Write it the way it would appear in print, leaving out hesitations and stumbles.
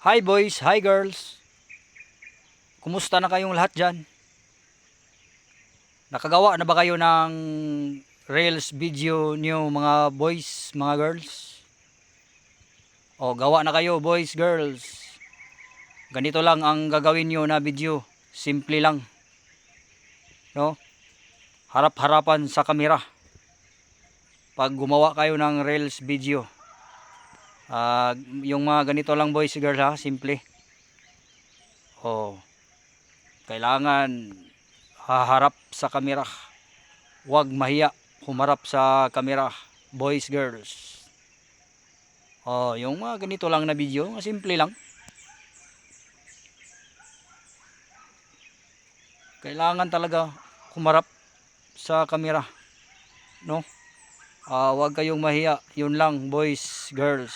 Hi boys, hi girls. Kumusta na kayong lahat dyan? Nakagawa na ba kayo ng reels video niyo mga boys, mga girls? O gawa na kayo boys, girls. Ganito lang ang gagawin niyo na video. Simple lang. No? Harap-harapan sa kamera. Pag gumawa kayo ng reels video. Yung mga ganito lang boys, girls ha, simple. O, kailangan haharap sa kamera. Huwag mahiya humarap sa kamera, boys, girls. Yung mga ganito lang na video, simple lang. Kailangan talaga humarap sa kamera, no? Huwag kayong mahiya. Yun lang, boys, girls.